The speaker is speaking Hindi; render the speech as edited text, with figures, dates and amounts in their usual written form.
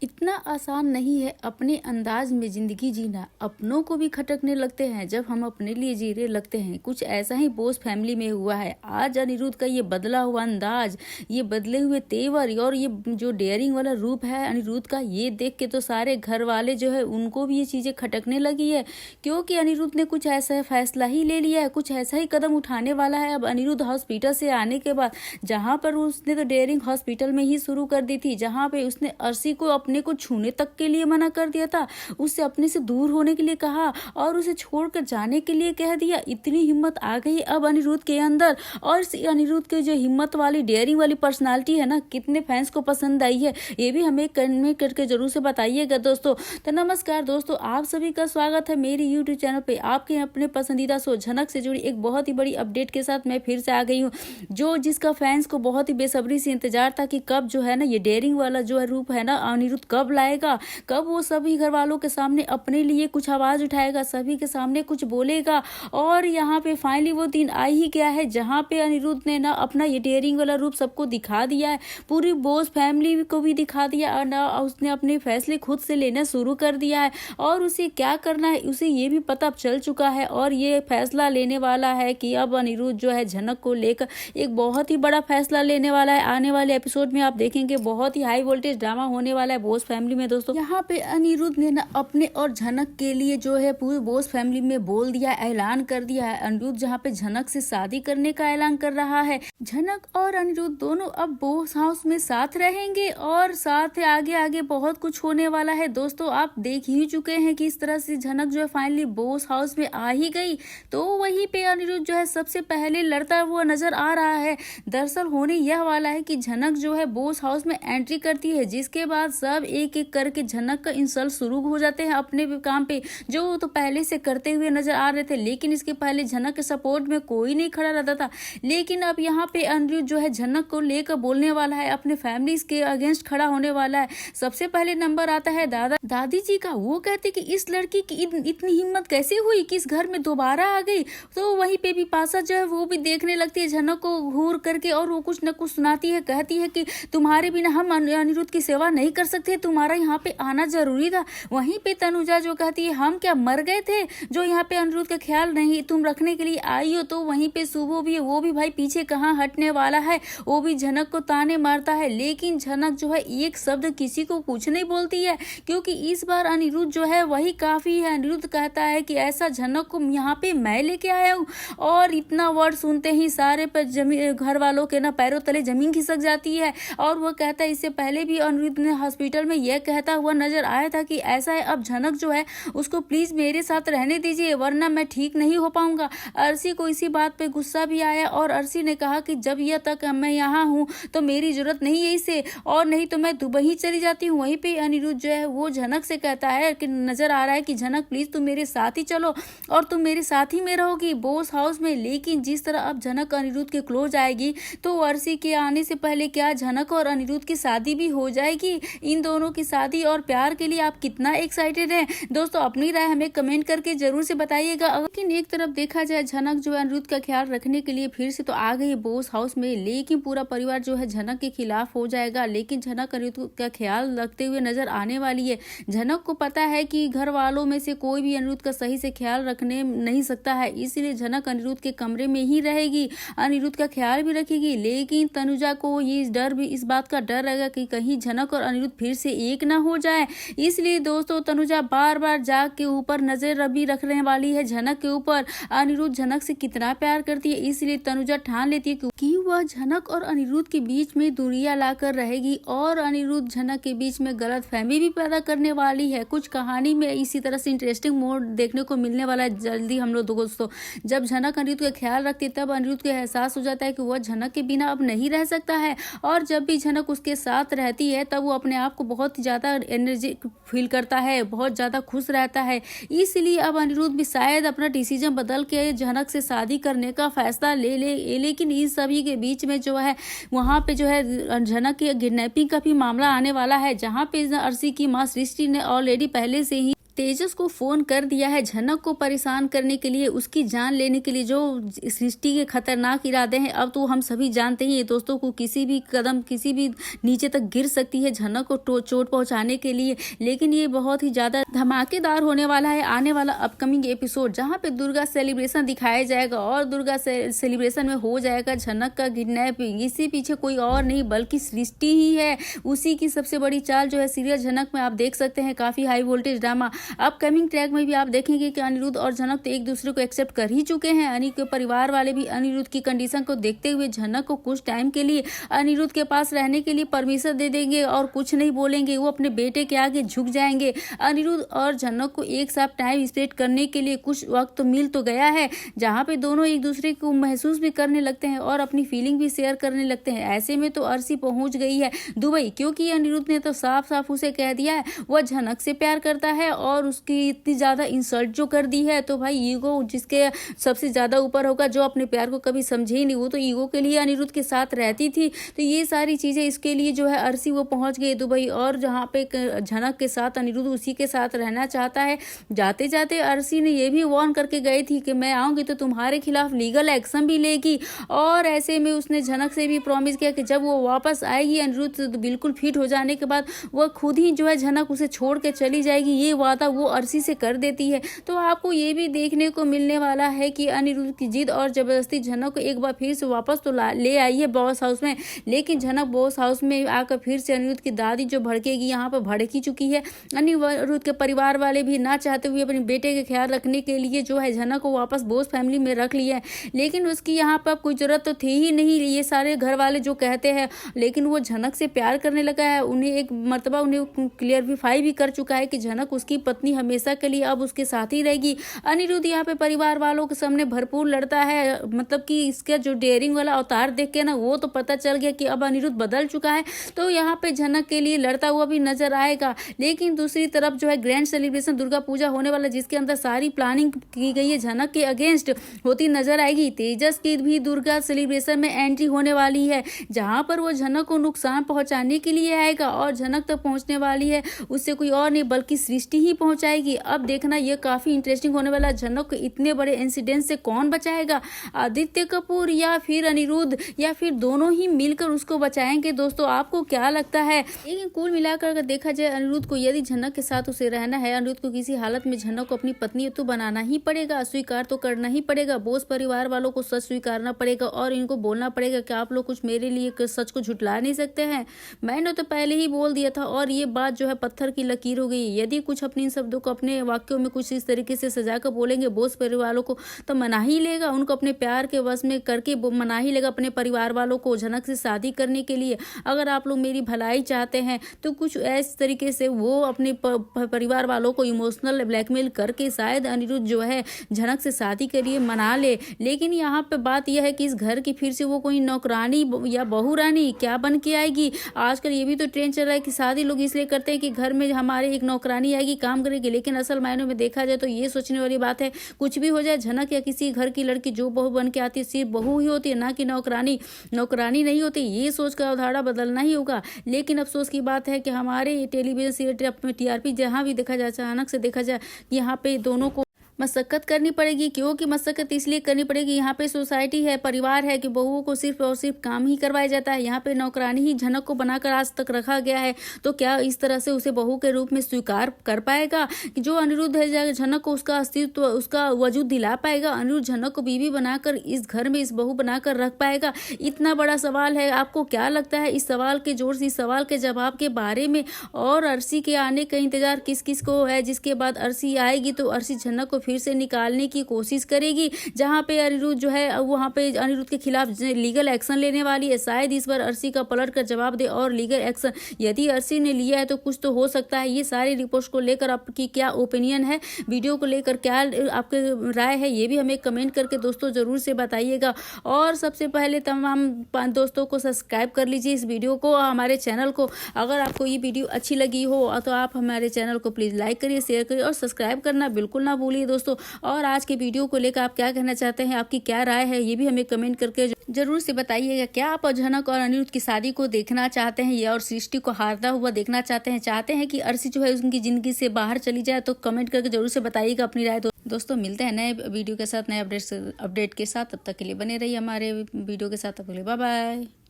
इतना आसान नहीं है अपने अंदाज में ज़िंदगी जीना। अपनों को भी खटकने लगते हैं जब हम अपने लिए जीने लगते हैं। कुछ ऐसा ही बोस फैमिली में हुआ है। आज अनिरुद्ध का ये बदला हुआ अंदाज, ये बदले हुए तेवर और ये जो डेयरिंग वाला रूप है अनिरुद्ध का, ये देख के तो सारे घर वाले जो है उनको भी ये चीज़ें खटकने लगी है। क्योंकि अनिरुद्ध ने कुछ ऐसा फैसला ही ले लिया है, कुछ ऐसा ही कदम उठाने वाला है। अब अनिरुद्ध हॉस्पिटल से आने के बाद, जहाँ पर उसने तो डेयरिंग हॉस्पिटल में ही शुरू कर दी थी, जहाँ पे उसने अर्शी को अपने को छूने तक के लिए मना कर दिया था, उससे अपने से दूर होने के लिए कहा और उसे छोड़कर जाने के लिए कह दिया। इतनी हिम्मत आ गई अब अनिरुद्ध के अंदर। और इस अनिरुद्ध के जो हिम्मत वाली डेयरिंग वाली पर्सनालिटी है ना, कितने फैंस को पसंद आई है, ये भी हमें कमेंट करके जरूर से बताइएगा दोस्तों। तो नमस्कार दोस्तों, आप सभी का स्वागत है मेरे यूट्यूब चैनल पे। आपके अपने पसंदीदा शो झनक से जुड़ी एक बहुत ही बड़ी अपडेट के साथ मैं फिर से आ गई हूँ, जो जिसका फैंस को बहुत ही बेसब्री से इंतजार था कि कब जो है ना ये डेयरिंग वाला जो है रूप है ना अनिरुद्ध कब लाएगा, कब वो सभी घर वालों के सामने अपने लिए कुछ आवाज उठाएगा, सभी के सामने कुछ बोलेगा। और यहाँ पे फाइनली वो दिन आ ही गया है जहाँ पे अनिरुद्ध ने ना अपना ये डेयरिंग वाला रूप सबको दिखा दिया है, पूरी बोस फैमिली को भी दिखा दिया और ना उसने अपने फैसले खुद से लेना शुरू कर दिया है और उसे क्या करना है उसे ये भी पता चल चुका है। और ये फैसला लेने वाला है कि अब अनिरुद्ध जो है झनक को लेकर एक बहुत ही बड़ा फैसला लेने वाला है। आने वाले एपिसोड में आप देखेंगे बहुत ही हाई वोल्टेज ड्रामा होने वाला है बोस फैमिली में दोस्तों। यहाँ पे अनिरुद्ध ने ना अपने और झनक के लिए जो है पूरी बोस फैमिली में बोल दिया, ऐलान कर दिया है। अनिरुद्ध जहाँ पे झनक से शादी करने का ऐलान कर रहा है। झनक और अनिरुद्ध दोनों अब बोस हाउस में साथ रहेंगे और साथ आगे आगे बहुत कुछ होने वाला है दोस्तों। आप देख ही चुके हैं कि इस तरह से झनक जो है फाइनली बोस हाउस में आ ही गई, तो वहीं पे अनिरुद्ध जो है सबसे पहले लड़ता हुआ नजर आ रहा है। दरअसल होने यह वाला है कि झनक जो है बोस हाउस में एंट्री करती है, जिसके बाद सब एक एक करके झनक का इंसल्ट शुरू हो जाते हैं अपने काम पे, जो तो पहले से करते हुए नजर आ रहे थे। लेकिन इसके पहले झनक के सपोर्ट में कोई नहीं खड़ा रहता था, लेकिन अब यहाँ पे अनिरुद्ध जो है झनक को लेकर बोलने वाला है, अपने फैमिली के अगेंस्ट खड़ा होने वाला है। सबसे पहले नंबर आता है दादी जी का। वो कहते कि इस लड़की की इतनी हिम्मत कैसे हुई कि इस घर में दोबारा आ गई। तो वहीं पे भी पासा जो है वो भी देखने लगती है झनक को घूर करके और वो कुछ न कुछ सुनाती है, कहती है कि तुम्हारे बिना हम अनिरुद्ध की सेवा नहीं कर सकते, तुम्हारा यहाँ पे आना जरूरी था। वहीं पे तनुजा जो कहती है हम क्या मर गए थे जो यहाँ पे अनिरुद्ध का ख्याल नहीं तुम रखने के लिए आई हो। तो वहीं पे शुभो भी है, वो भी भाई पीछे कहाँ हटने वाला है, वो भी झनक को ताने मारता है। लेकिन झनक जो है एक शब्द किसी को कुछ नहीं बोलती है, क्योंकि इस बार अनिरुद्ध जो है वही काफी है। अनिरुद्ध कहता है कि ऐसा झनक को यहाँ पे मैं लेके आया हूँ। और इतना वर्ड सुनते ही सारे पर जमीन घर वालों के ना पैरों तले जमीन खिसक जाती है। और वो कहता है इससे पहले भी अनिरुद्ध ने हॉस्पिटल में यह कहता हुआ नजर आया था कि ऐसा है अब झनक जो है उसको प्लीज मेरे साथ रहने दीजिए वरना मैं ठीक नहीं हो पाऊंगा। अर्शी को इसी बात पे गुस्सा भी आया और अर्शी ने कहा कि जब यह तक मैं यहाँ हूँ तो मेरी जरूरत नहीं है इसे, और नहीं तो मैं दुबई ही चली जाती हूँ। वहीं पे अनिरुद्ध जो है वो झनक से कहता है कि नजर आ रहा है कि झनक प्लीज तुम मेरे साथ ही चलो और तुम मेरे साथ ही में रहोगी बोस हाउस में। लेकिन जिस तरह अब झनक अनिरुद्ध के क्लोज आएगी तो अर्शी के आने से पहले क्या झनक और अनिरुद्ध की शादी भी हो जाएगी। इन दोनों की शादी और प्यार के लिए आप कितना एक्साइटेड हैं दोस्तों, अपनी राय हमें कमेंट करके जरूर से बताइएगा। लेकिन एक तरफ देखा जाए झनक जो है अनिरुद्ध का ख्याल रखने के लिए फिर से तो आ गई बोस हाउस में, लेकिन पूरा परिवार जो है झनक के खिलाफ हो जाएगा। लेकिन झनक अनिरुद्ध का ख्याल रखते हुए नजर आने वाली है। झनक को पता है कि घर वालों में से कोई भी अनिरुद्ध का सही से ख्याल रखने नहीं सकता है, इसलिए झनक अनिरुद्ध के कमरे में ही रहेगी, अनिरुद्ध का ख्याल भी रखेगी। लेकिन तनुजा को ये डर भी इस बात का डर रहेगा कि कहीं झनक और अनिरुद्ध फिर से एक ना हो जाए। इसलिए दोस्तों तनुजा बार बार जाग के ऊपर नजर भी रखने वाली है झनक के ऊपर। अनिरुद्ध झनक से कितना प्यार करती है, इसलिए तनुजा ठान लेती है कि वह झनक और अनिरुद्ध के बीच में दूरियां लाकर रहेगी और अनिरुद्ध झनक के बीच में गलतफहमी भी पैदा करने वाली है। कुछ कहानी में इसी तरह से इंटरेस्टिंग मोड देखने को मिलने वाला है जल्दी हम लोग दोस्तों। जब झनक अनिरुद्ध का ख्याल रखती है तब अनिरुद्ध को एहसास हो जाता है कि वह झनक के बिना अब नहीं रह सकता है, और जब भी झनक उसके साथ रहती है तब वो अपने आप को बहुत ज्यादा एनर्जी फील करता है, बहुत ज्यादा खुश रहता है। इसलिए अब अनिरुद्ध भी शायद अपना डिसीजन बदल के झनक से शादी करने का फैसला ले ले। लेकिन इस सभी के बीच में जो है वहाँ पे जो है झनक की किडनैपिंग का भी मामला आने वाला है, जहाँ पे अर्शी की माँ सृष्टि ने ऑलरेडी पहले से ही तेजस को फोन कर दिया है झनक को परेशान करने के लिए, उसकी जान लेने के लिए। जो सृष्टि के खतरनाक इरादे हैं अब तो हम सभी जानते ही हैं दोस्तों को, किसी भी कदम किसी भी नीचे तक गिर सकती है झनक को चोट पहुंचाने के लिए। लेकिन ये बहुत ही ज्यादा धमाकेदार होने वाला है आने वाला अपकमिंग एपिसोड, जहाँ पे दुर्गा सेलिब्रेशन दिखाया जाएगा और दुर्गा सेलिब्रेशन में हो जाएगा झनक का किडनैपिंग। इसी पीछे कोई और नहीं बल्कि सृष्टि ही है। उसी की सबसे बड़ी चाल जो है सीरियल झनक में आप देख सकते हैं, काफी high voltage drama. Upcoming track में भी आप देखेंगे कि अनिरुद्ध और झनक तो एक दूसरे को एक्सेप्ट कर ही चुके हैं। अनिल के परिवार वाले भी अनिरुद्ध की कंडीशन को देखते हुए झनक को कुछ टाइम के लिए अनिरुद्ध के पास रहने के लिए परमिशन दे देंगे और कुछ नहीं बोलेंगे, वो अपने बेटे के आगे झुक जाएंगे। अनिरुद्ध और झनक को एक साथ टाइम स्पेंड करने के लिए कुछ वक्त तो मिल तो गया है, जहाँ पे दोनों एक दूसरे को महसूस भी करने लगते हैं और अपनी फीलिंग भी शेयर करने लगते हैं। ऐसे में तो अर्शी पहुंच गई है दुबई, क्योंकि अनिरुद्ध ने तो साफ साफ उसे कह दिया है वह झनक से प्यार करता है और उसकी इतनी ज्यादा इंसल्ट जो कर दी है। तो भाई ईगो जिसके सबसे ज्यादा ऊपर होगा, जो अपने प्यार को कभी समझे ही नहीं, वो तो ईगो के लिए अनिरुद्ध के साथ रहती थी। तो ये सारी चीजें इसके लिए जो है अर्शी वो पहुंच गई दुबई, और जहाँ पे झनक के साथ अनिरुद्ध उसी के साथ रहना चाहता है। जाते जाते अर्शी ने ये भी वार्न करके गई थी कि मैं आऊंगी तो तुम्हारे खिलाफ लीगल एक्शन भी लेगी, और ऐसे में उसने झनक से भी प्रॉमिस किया कि जब वो वापस आएगी अनिरुद्ध तो बिल्कुल फिट हो जाने के बाद वह खुद ही जो है झनक उसे छोड़ के चली जाएगी। ये वादा वो अर्शी से कर देती है। तो आपको ये भी देखने को मिलने वाला है कि अनिरुद्ध की जिद और जबरदस्ती झनक को एक बार फिर से वापस तो ले आई है बॉस हाउस में, लेकिन झनक बॉस हाउस में आकर फिर से अनिरुद्ध की दादी जो भड़केगी, यहाँ पर भड़क ही चुकी है। अनिरुद्ध के परिवार वाले भी ना चाहते हुए अपने बेटे के ख्याल रखने के लिए जो है झनक को वापस बॉस फैमिली में रख लिया है, लेकिन उसकी यहाँ पर कोई जरूरत तो थी ही नहीं। ये सारे घर वाले जो कहते हैं, लेकिन वो झनक से प्यार करने लगा है। उन्हें एक मर्तबा उन्हें क्लियरिफाई भी कर चुका है कि झनक उसकी पत्नी हमेशा के लिए अब उसके साथ ही रहेगी। अनिरुद्ध यहाँ पे परिवार वालों के सामने भरपूर लड़ता है, मतलब कि इसका जो डेयरिंग वाला अवतार देख के ना वो तो पता चल गया कि अब अनिरुद्ध बदल चुका है, तो यहाँ पे झनक के लिए लड़ता हुआ भी नजर आएगा। लेकिन दूसरी तरफ जो है ग्रैंड सेलिब्रेशन दुर्गा पूजा होने वाला, जिसके अंदर सारी प्लानिंग की गई है झनक के अगेंस्ट होती नजर आएगी। तेजस की भी दुर्गा सेलिब्रेशन में एंट्री होने वाली है, जहां पर वो झनक को नुकसान पहुंचाने के लिए आएगा, और झनक तक पहुंचने वाली है उससे कोई और नहीं बल्कि सृष्टि ही पहुंचाएगी। अब देखना ये काफी इंटरेस्टिंग होने वाला। झनक को इतने बड़े इंसिडेंट से कौन बचाएगा, आदित्य कपूर या फिर अनिरुद्ध, या फिर दोनों ही मिलकर उसको बचाएंगे? दोस्तों आपको क्या लगता है? लेकिन कुल मिलाकर अगर देखा जाए अनिरुद्ध को यदि झनक के साथ उसे रहना है, अनिरुद्ध को किसी हालत में झनक को अपनी पत्नी तो बनाना ही पड़ेगा, स्वीकार तो करना ही पड़ेगा। बोस परिवार वालों को सच स्वीकारना पड़ेगा और इनको बोलना पड़ेगा कि आप लोग कुछ मेरे लिए सच को झुटला नहीं सकते हैं। मैंने तो पहले ही बोल दिया था और ये बात जो है पत्थर की लकीर हो गई। यदि कुछ अपने इन शब्दों को अपने वाक्यों में कुछ इस तरीके से सजा कर बोलेंगे बोस परिवार वालों को, तो मना ही लेगा उनको अपने प्यार के वश में करके, मना ही लेगा अपने परिवार वालों को झनक से शादी करने के लिए। अगर आप लोग मेरी भलाई चाहते हैं तो कुछ इस तरीके से वो अपने परिवार वालों को इमोशनल ब्लैकमेल करके शायद अनिरुद्ध जो है झनक से शादी के लिए मना ले। लेकिन यहाँ पे बात यह है कि इस घर की फिर से वो कोई नौकरानी या बहू रानी क्या बन के आएगी। आजकल ये भी तो ट्रेंड चल रहा है कि शादी लोग इसलिए करते हैं कि घर में हमारे एक नौकरानी आएगी काम करेगी, लेकिन असल मायनों में देखा जाए तो ये सोचने वाली बात है कुछ भी हो जाए झनक या किसी घर की लड़की जो बहू बन के आती है सिर्फ बहू ही होती है, ना कि नौकरानी। नौकरानी नहीं होती, ये सोच का अवधारणा बदलना ही होगा। लेकिन अफसोस की बात है कि हमारे टेलीविजन सीरियल टीआरपी जहाँ भी देखा जाए, अचानक से देखा जाए यहाँ पे दोनों को मशक्कत करनी पड़ेगी। क्योंकि मशक्कत इसलिए करनी पड़ेगी, यहाँ पे सोसाइटी है, परिवार है कि बहुओं को सिर्फ और सिर्फ काम ही करवाया जाता है। यहाँ पे नौकरानी ही झनक को बनाकर आज तक रखा गया है, तो क्या इस तरह से उसे बहू के रूप में स्वीकार कर पाएगा कि जो अनिरुद्ध है झनक को उसका अस्तित्व, उसका वजूद दिला पाएगा? अनिरुद्ध झनक को बीवी बनाकर इस घर में इस बहू बनाकर रख पाएगा? इतना बड़ा सवाल है। आपको क्या लगता है इस सवाल के जोर से, इस सवाल के जवाब के बारे में? और अर्शी के आने का इंतजार किस किस को है, जिसके बाद अर्शी आएगी तो अर्शी झनक को फिर से निकालने की कोशिश करेगी, जहां पे अनिरुद्ध जो है वहां पे अनिरुद्ध के खिलाफ लीगल एक्शन लेने वाली है। शायद इस बार अर्शी का पलट कर जवाब दे और लीगल एक्शन यदि अर्शी ने लिया है तो कुछ तो हो सकता है। ये सारी रिपोर्ट्स को लेकर आपकी क्या ओपिनियन है, वीडियो को लेकर क्या आपके राय है, ये भी हमें कमेंट करके दोस्तों जरूर से बताइएगा। और सबसे पहले तमाम दोस्तों को सब्सक्राइब कर लीजिए इस वीडियो को, हमारे चैनल को। अगर आपको ये वीडियो अच्छी लगी हो तो आप हमारे चैनल को प्लीज लाइक करिए, शेयर करिए और सब्सक्राइब करना बिल्कुल ना भूलिए। दोस्तों। और आज के वीडियो को लेकर आप क्या कहना चाहते हैं, आपकी क्या राय है, ये भी हमें कमेंट करके जरूर से बताइएगा। क्या आप अचानक और अनिरुद्ध की शादी को देखना चाहते हैं या और सृष्टि को हारता हुआ देखना चाहते हैं कि अर्शी जो है उनकी जिंदगी से बाहर चली जाए? तो कमेंट करके जरूर से बताइएगा अपनी राय। दोस्तों मिलते हैं नए वीडियो के साथ, नए अपडेट के साथ। तब तक के लिए बने रहिए हमारे वीडियो के साथ। तब तक के लिए बाय बाय।